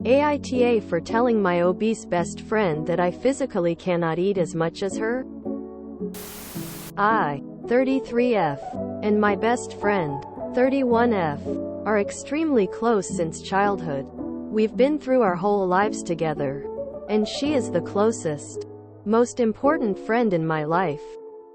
AITA for telling my obese best friend that I physically cannot eat as much as her. I, 33F, and my best friend, 31F, are extremely close since childhood. We've been through our whole lives together, and she is the closest, most important friend in my life.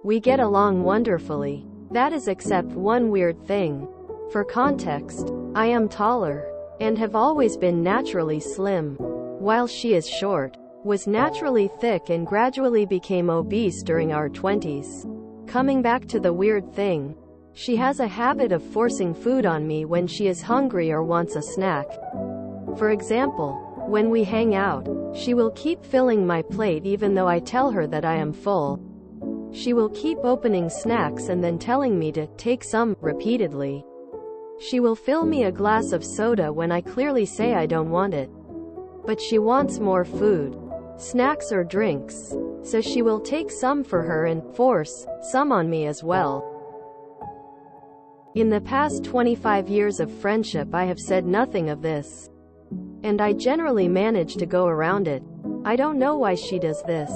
We get along wonderfully. That is except one weird thing. For context, I am taller, and have always been naturally slim, while she is short, was naturally thick and gradually became obese during our 20s. Coming back to the weird thing, she has a habit of forcing food on me when she is hungry or wants a snack. For example, when we hang out, she will keep filling my plate even though I tell her that I am full. She will keep opening snacks and then telling me to take some, repeatedly. She will fill me a glass of soda when I clearly say I don't want it. But she wants more food, snacks or drinks, so she will take some for her and force some on me as well. In the past 25 years of friendship I have said nothing of this, and I generally manage to go around it. I don't know why she does this,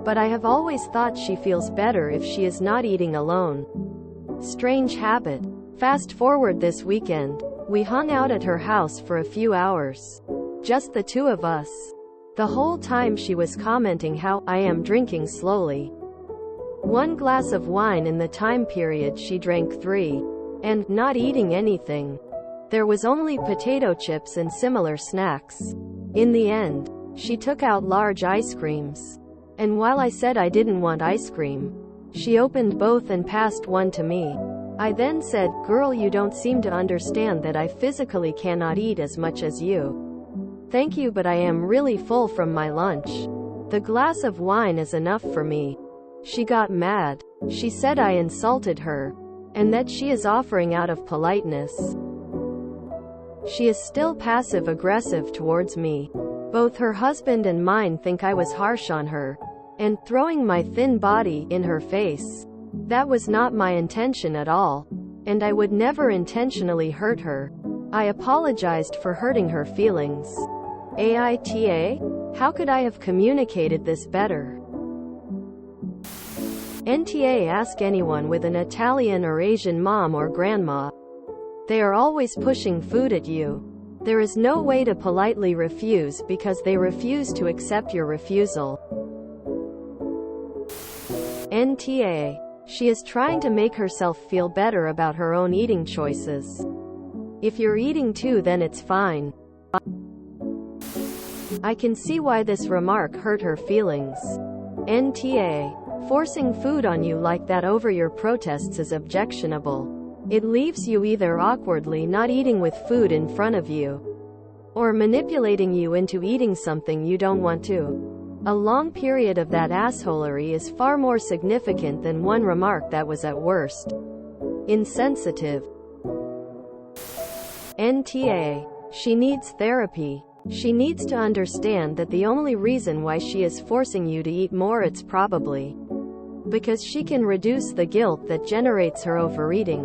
but I have always thought she feels better if she is not eating alone. Strange habit. Fast forward this weekend, we hung out at her house for a few hours. Just the two of us. The whole time she was commenting how I am drinking slowly. 1 glass of wine in the time period she drank 3. And not eating anything. There was only potato chips and similar snacks. In the end, she took out large ice creams. And while I said I didn't want ice cream, she opened both and passed one to me. I then said, "Girl, you don't seem to understand that I physically cannot eat as much as you. Thank you, but I am really full from my lunch. The glass of wine is enough for me." She got mad. She said I insulted her, and that she is offering out of politeness. She is still passive-aggressive towards me. Both her husband and mine think I was harsh on her, and throwing my thin body in her face. That was not my intention at all, and I would never intentionally hurt her. I apologized for hurting her feelings. AITA? How could I have communicated this better? NTA. Ask anyone with an Italian or Asian mom or grandma. They are always pushing food at you. There is no way to politely refuse because they refuse to accept your refusal. NTA. She is trying to make herself feel better about her own eating choices. If you're eating too, then it's fine. I can see why this remark hurt her feelings. NTA. Forcing food on you like that over your protests is objectionable. It leaves you either awkwardly not eating with food in front of you, or manipulating you into eating something you don't want to. A long period of that assholery is far more significant than one remark that was at worst insensitive. NTA. She needs therapy. She needs to understand that the only reason why she is forcing you to eat more, it's probably because she can reduce the guilt that generates her overeating.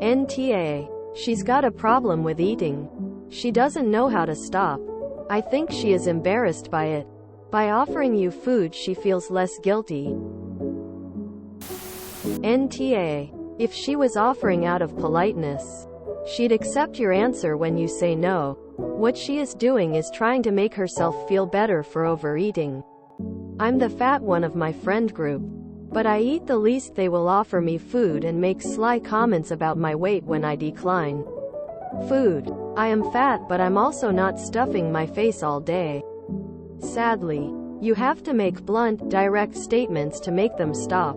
NTA. She's got a problem with eating. She doesn't know how to stop. I think she is embarrassed by it. By offering you food, she feels less guilty. NTA. If she was offering out of politeness, she'd accept your answer when you say no. What she is doing is trying to make herself feel better for overeating. I'm the fat one of my friend group, but I eat the least. They will offer me food and make sly comments about my weight when I decline food. I am fat, but I'm also not stuffing my face all day. Sadly, you have to make blunt, direct statements to make them stop.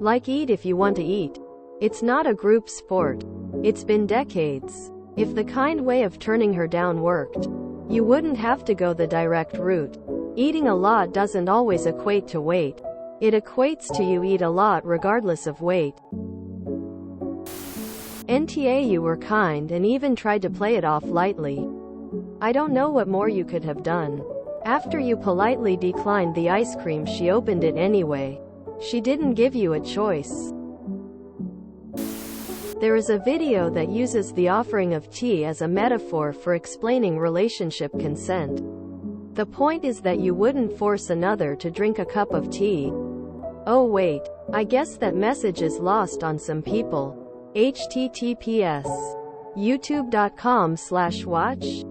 Like, eat if you want to eat. It's not a group sport. It's been decades. If the kind way of turning her down worked, you wouldn't have to go the direct route. Eating a lot doesn't always equate to weight. It equates to you eat a lot regardless of weight. NTA. You were kind and even tried to play it off lightly. I don't know what more you could have done. After you politely declined the ice cream, she opened it anyway. She didn't give you a choice. There is a video that uses the offering of tea as a metaphor for explaining relationship consent. The point is that you wouldn't force another to drink a cup of tea. Oh wait, I guess that message is lost on some people. https youtube.com/watch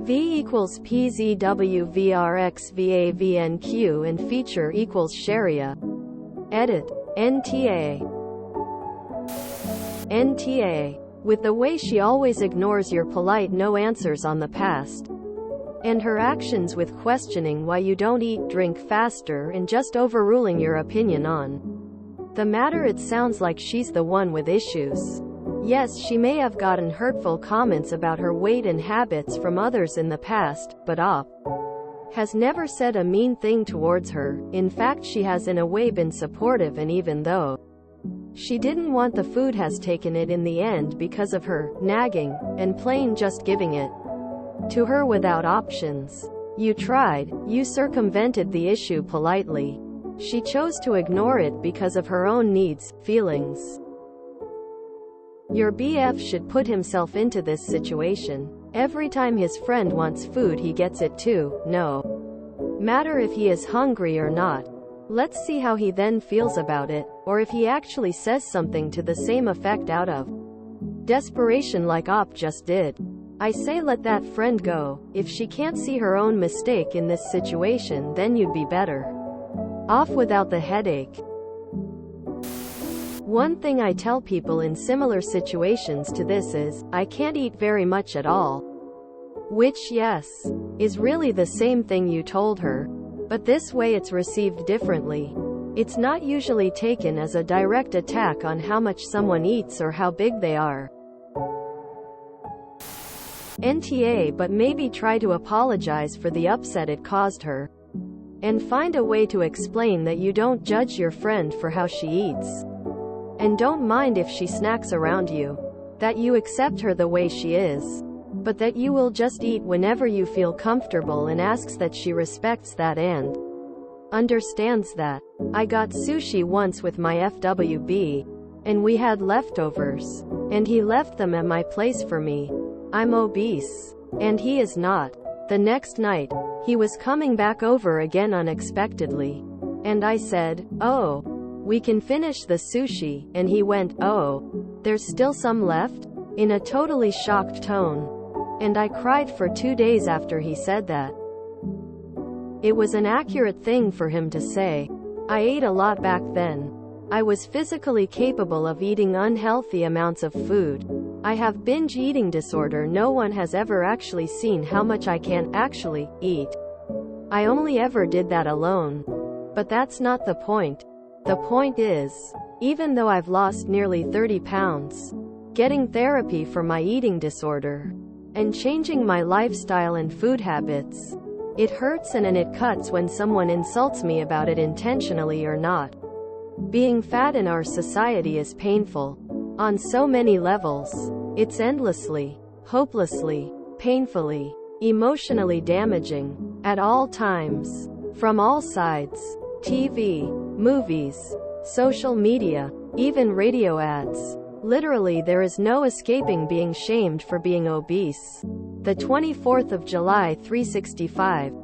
v equals pzwvrxvavnq and feature equals Sharia. Edit. NTA. With the way she always ignores your polite no answers on the past, and her actions with questioning why you don't eat drink faster and just overruling your opinion on the matter, it sounds like she's the one with issues. Yes, she may have gotten hurtful comments about her weight and habits from others in the past, but has never said a mean thing towards her. In fact, she has in a way been supportive, and even though she didn't want the food, has taken it in the end because of her nagging and plain just giving it to her without options. You tried, you circumvented the issue politely. She chose to ignore it because of her own needs, feelings. Your BF should put himself into this situation. Every time his friend wants food, he gets it too, no matter if he is hungry or not. Let's see how he then feels about it, or if he actually says something to the same effect out of desperation like Op just did. I say let that friend go. If she can't see her own mistake in this situation, then you'd be better off without the headache. One thing I tell people in similar situations to this is, I can't eat very much at all. Which, yes, is really the same thing you told her. But this way it's received differently. It's not usually taken as a direct attack on how much someone eats or how big they are. NTA, but maybe try to apologize for the upset it caused her. And find a way to explain that you don't judge your friend for how she eats. And don't mind if she snacks around you. That you accept her the way she is. But that you will just eat whenever you feel comfortable, and asks that she respects that and understands that. I got sushi once with my FWB. And we had leftovers. And he left them at my place for me. I'm obese. And he is not. The next night, he was coming back over again unexpectedly. And I said, "Oh, we can finish the sushi," and he went, "Oh, there's still some left?" in a totally shocked tone. And I cried for 2 days after he said that. It was an accurate thing for him to say. I ate a lot back then. I was physically capable of eating unhealthy amounts of food. I have binge eating disorder. No one has ever actually seen how much I can actually eat. I only ever did that alone. But that's not the point. The point is, even though I've lost nearly 30 pounds, getting therapy for my eating disorder, and changing my lifestyle and food habits, it hurts and it cuts when someone insults me about it intentionally or not. Being fat in our society is painful. On so many levels. It's endlessly, hopelessly, painfully, emotionally damaging. At all times. From all sides. TV, movies, social media, even radio ads. Literally, there is no escaping being shamed for being obese. The 24th of July 365.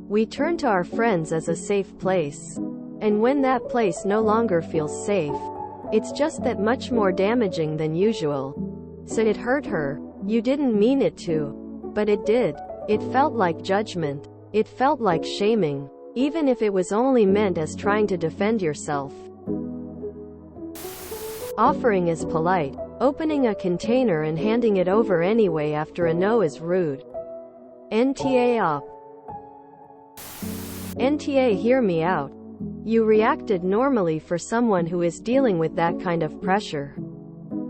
We turn to our friends as a safe place. And when that place no longer feels safe, it's just that much more damaging than usual. So it hurt her. You didn't mean it to. But it did. It felt like judgment. It felt like shaming. Even if it was only meant as trying to defend yourself. Offering is polite. Opening a container and handing it over anyway after a no is rude. NTA op. NTA, hear me out. You reacted normally for someone who is dealing with that kind of pressure.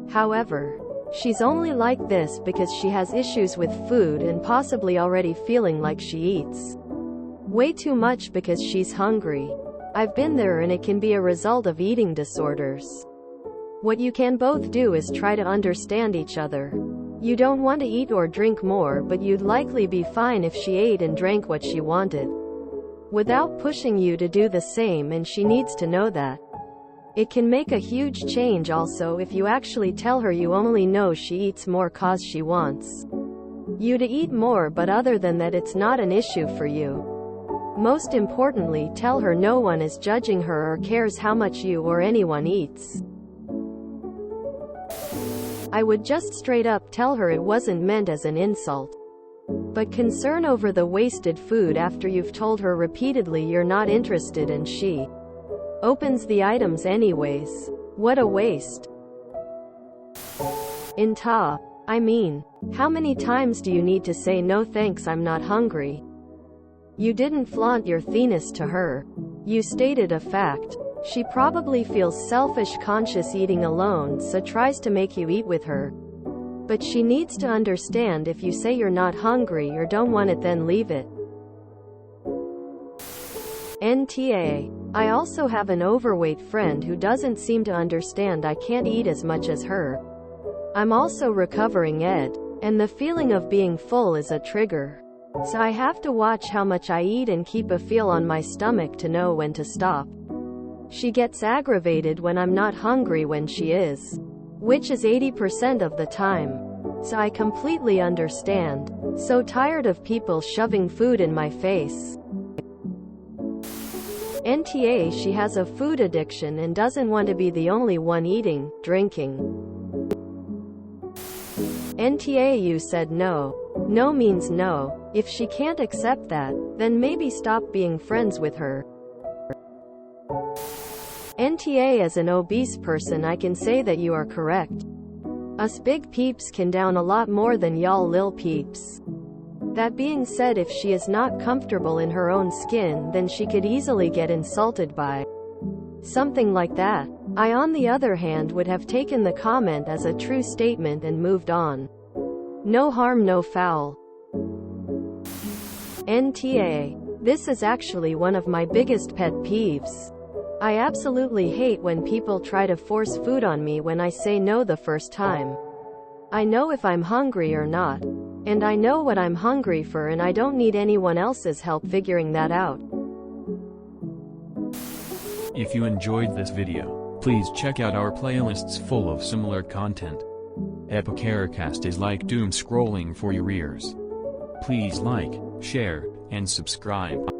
However, she's only like this because she has issues with food and possibly already feeling like she eats way too much because she's hungry. I've been there, and it can be a result of eating disorders. What you can both do is try to understand each other. You don't want to eat or drink more, but you'd likely be fine if she ate and drank what she wanted, without pushing you to do the same, and she needs to know that. It can make a huge change also if you actually tell her you only know she eats more cause she wants you to eat more, but other than that it's not an issue for you. Most importantly, tell her no one is judging her or cares how much you or anyone eats. I would just straight up tell her it wasn't meant as an insult. But concern over the wasted food after you've told her repeatedly you're not interested and she opens the items anyways. What a waste. I mean, how many times do you need to say no thanks, I'm not hungry? You didn't flaunt your thinness to her. You stated a fact. She probably feels selfish conscious eating alone, so tries to make you eat with her. But she needs to understand if you say you're not hungry or don't want it, then leave it. I also have an overweight friend who doesn't seem to understand I can't eat as much as her. I'm also recovering ed, and the feeling of being full is a trigger. So I have to watch how much I eat and keep a feel on my stomach to know when to stop. She gets aggravated when I'm not hungry when she is, which is 80% of the time. So I completely understand. So tired of people shoving food in my face. She has a food addiction and doesn't want to be the only one eating, drinking. You said no. No means no. If she can't accept that, then maybe stop being friends with her. As an obese person I can say that you are correct. Us big peeps can down a lot more than y'all lil peeps. That being said, if she is not comfortable in her own skin, then she could easily get insulted by something like that. I on the other hand would have taken the comment as a true statement and moved on. No harm no foul. This is actually one of my biggest pet peeves. I absolutely hate when people try to force food on me when I say no the first time. I know if I'm hungry or not. And I know what I'm hungry for, and I don't need anyone else's help figuring that out. If you enjoyed this video, please check out our playlists full of similar content. AmITheAsshole is like doom scrolling for your ears. Please like, share, and subscribe.